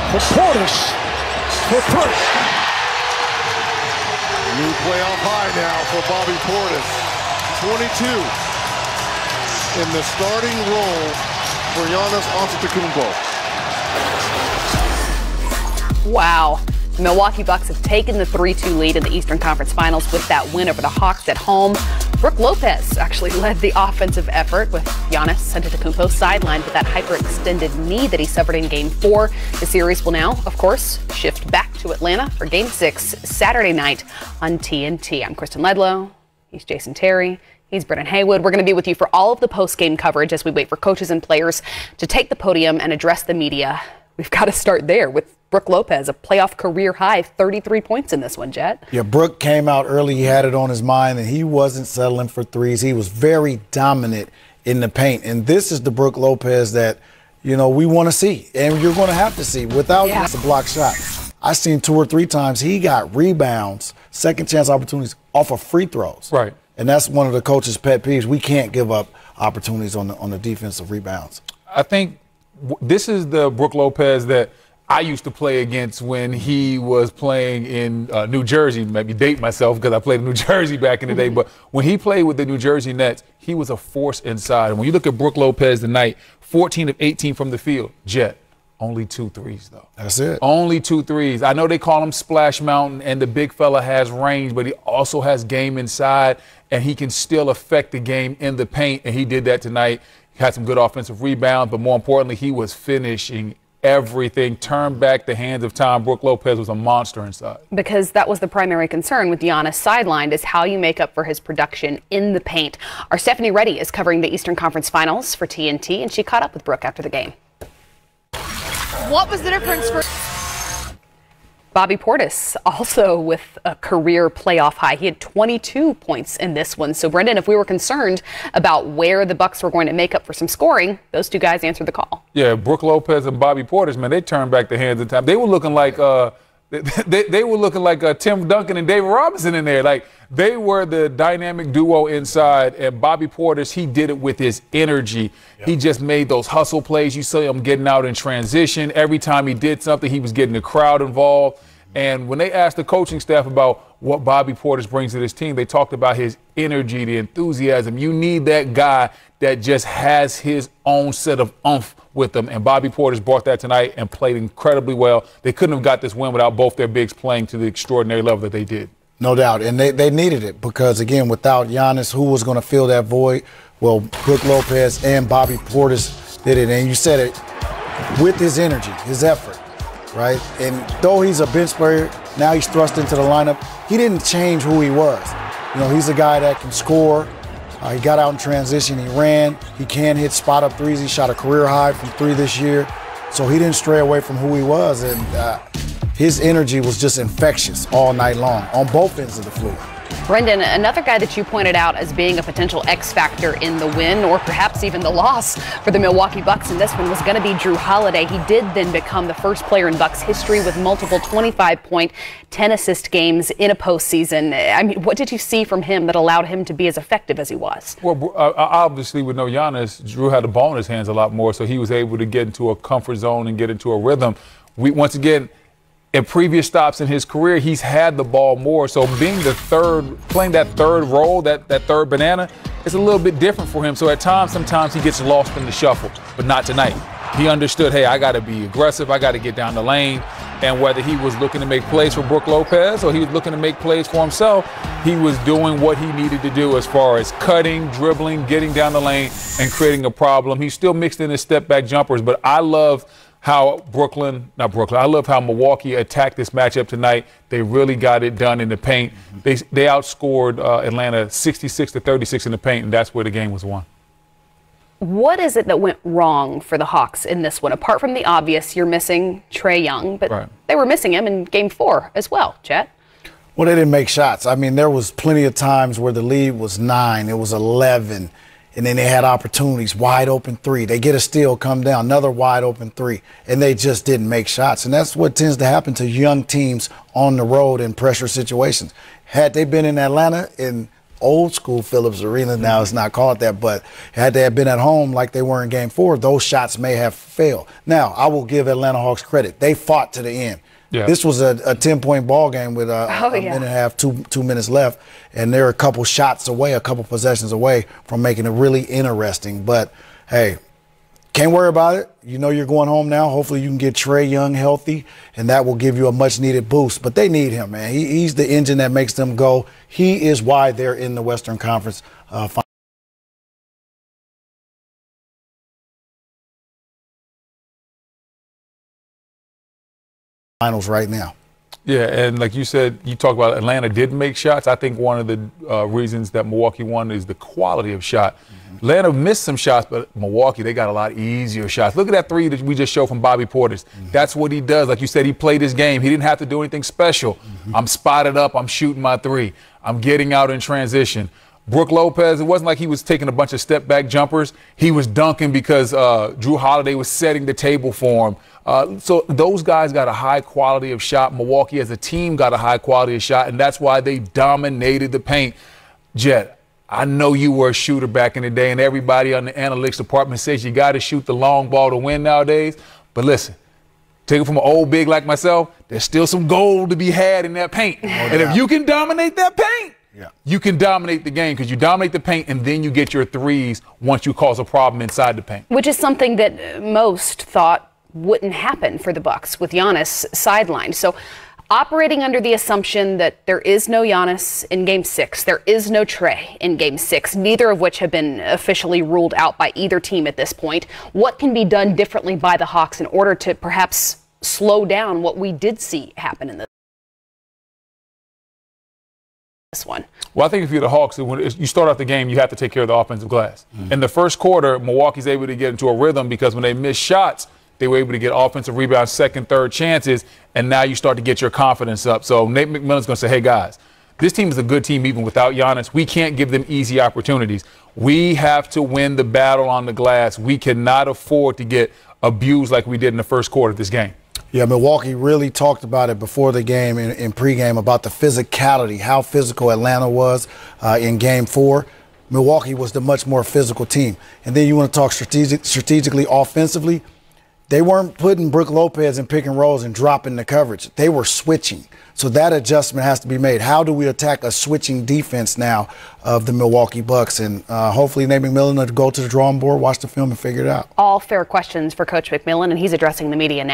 for Portis for three. New playoff high now for Bobby Portis. 22 in the starting role for Giannis Antetokounmpo. Wow. The Milwaukee Bucks have taken the 3-2 lead in the Eastern Conference Finals with that win over the Hawks at home. Brook Lopez actually led the offensive effort with Giannis Antetokounmpo sidelined with that hyperextended knee that he suffered in Game 4. The series will now, of course, shift back to Atlanta for Game 6 Saturday night on TNT. I'm Kristen Ledlow. He's Jason Terry. He's Brennan Haywood. We're going to be with you for all of the post-game coverage as we wait for coaches and players to take the podium and address the media. We've got to start there with Brook Lopez, a playoff career high, 33 points in this one, Jet. Yeah, Brook came out early. He had it on his mind, and he wasn't settling for threes. He was very dominant in the paint. And this is the Brook Lopez that, you know, we want to see. And you're going to have to see without a block shot. I seen 2 or 3 times he got rebounds, second chance opportunities off of free throws. Right. And that's one of the coach's pet peeves. We can't give up opportunities on the defensive rebounds. I think this is the Brook Lopez that I used to play against when he was playing in New Jersey. Maybe date myself because I played in New Jersey back in the day. But when he played with the New Jersey Nets, he was a force inside. And when you look at Brook Lopez tonight, 14 of 18 from the field. Jet, only 2 threes, though. That's it. Only 2 threes. I know they call him Splash Mountain, and the big fella has range, but he also has game inside, and he can still affect the game in the paint. And he did that tonight. He had some good offensive rebounds, but more importantly, he was finishing everything. Turned back the hands of time. Brook Lopez was a monster inside. Because that was the primary concern with Giannis sidelined, is how you make up for his production in the paint. Our Stephanie Reddy is covering the Eastern Conference Finals for TNT, and she caught up with Brook after the game. What was the difference for Bobby Portis also with a career playoff high. He had 22 points in this one. So, Brendan, if we were concerned about where the Bucks were going to make up for some scoring, those 2 guys answered the call. Yeah, Brook Lopez and Bobby Portis, man, they turned back the hands of time. They were looking like they were looking like Tim Duncan and David Robinson in there. Like, they were the dynamic duo inside, and Bobby Portis, he did it with his energy. Yep. He just made those hustle plays. You saw him getting out in transition. Every time he did something, he was getting the crowd involved. And when they asked the coaching staff about what Bobby Portis brings to this team, they talked about his energy, the enthusiasm. You need that guy that just has his own set of oomph with him. And Bobby Portis brought that tonight and played incredibly well. They couldn't have got this win without both their bigs playing to the extraordinary level that they did. No doubt. And they needed it because, again, without Giannis, who was going to fill that void? Well, Brook Lopez and Bobby Portis did it. And you said it with his energy, his effort, right? And though he's a bench player, now he's thrust into the lineup. He didn't change who he was. You know, he's a guy that can score. He got out in transition. He ran. He can hit spot-up threes. He shot a career high from 3 this year. So he didn't stray away from who he was. And his energy was just infectious all night long on both ends of the floor. Brendan, another guy that you pointed out as being a potential X factor in the win or perhaps even the loss for the Milwaukee Bucks in this one was going to be Jrue Holiday. He did then become the first player in Bucks history with multiple 25-point, 10-assist games in a postseason. I mean, what did you see from him that allowed him to be as effective as he was? Well, obviously with no Giannis, Jrue had the ball in his hands a lot more, so he was able to get into a comfort zone and get into a rhythm. Once again, in previous stops in his career, he's had the ball more. So being the third, playing that third role, that third banana, it's a little bit different for him. So at times, sometimes he gets lost in the shuffle, but not tonight. He understood, hey, I got to be aggressive. I got to get down the lane. And whether he was looking to make plays for Brook Lopez or he was looking to make plays for himself, he was doing what he needed to do as far as cutting, dribbling, getting down the lane, and creating a problem. He still mixed in his step-back jumpers, but I love how I love how Milwaukee attacked this matchup tonight. They really got it done in the paint. They outscored Atlanta 66-36 in the paint, and that's where the game was won. What is it that went wrong for the Hawks in this one? Apart from the obvious, you're missing Trae Young, but they were missing him in Game 4 as well, Chet. Well, they didn't make shots. I mean, there was plenty of times where the lead was 9, it was 11. And then they had opportunities, wide open 3. They get a steal, come down, another wide open 3, and they just didn't make shots. And that's what tends to happen to young teams on the road in pressure situations. Had they been in Atlanta in old school Phillips Arena. Now it's not called that, but had they have been at home like they were in Game 4, those shots may have failed. Now, I will give Atlanta Hawks credit. They fought to the end. Yeah. This was a 10-point ball game with a minute and a half, two minutes left, and they're a couple shots away, a couple possessions away from making it really interesting. But, hey, can't worry about it. You know you're going home now. Hopefully you can get Trae Young healthy, and that will give you a much-needed boost. But they need him, man. He's the engine that makes them go. He is why they're in the Western Conference Finals right now. Yeah, and like you said, you talk about Atlanta didn't make shots. I think one of the reasons that Milwaukee won is the quality of shot. Atlanta missed some shots, but Milwaukee, they got a lot easier shots. Look at that three that we just showed from Bobby Portis. That's what he does. Like you said, he played his game. He didn't have to do anything special. I'm spotted up. I'm shooting my three. I'm getting out in transition. Brook Lopez, it wasn't like he was taking a bunch of step-back jumpers. He was dunking because Drew Holiday was setting the table for him. So those guys got a high quality of shot. Milwaukee as a team got a high quality of shot, and that's why they dominated the paint. Jet, I know you were a shooter back in the day, and everybody on the analytics department says you got to shoot the long ball to win nowadays. But listen, take it from an old big like myself, there's still some gold to be had in that paint. And if you can dominate that paint, you can dominate the game, because you dominate the paint and then you get your threes once you cause a problem inside the paint. Which is something that most thought wouldn't happen for the Bucks with Giannis sidelined. So operating under the assumption that there is no Giannis in Game 6, there is no Trae in Game 6, neither of which have been officially ruled out by either team at this point, what can be done differently by the Hawks in order to perhaps slow down what we did see happen in this one? Well, I think if you're the Hawks, when you start off the game, you have to take care of the offensive glass. In the first quarter, Milwaukee's able to get into a rhythm because when they miss shots, they were able to get offensive rebounds, second, third chances, and now you start to get your confidence up. So Nate McMillan's going to say, hey, guys, this team is a good team even without Giannis. We can't give them easy opportunities. We have to win the battle on the glass. We cannot afford to get abused like we did in the first quarter of this game. Yeah, Milwaukee really talked about it before the game in pregame about the physicality, how physical Atlanta was in Game 4. Milwaukee was the much more physical team. And then you want to talk strategically, offensively. They weren't putting Brook Lopez in pick and rolls and dropping the coverage. They were switching. So that adjustment has to be made. How do we attack a switching defense now of the Milwaukee Bucks? And hopefully Nate McMillan will go to the drawing board, watch the film, and figure it out. All fair questions for Coach McMillan, and he's addressing the media now.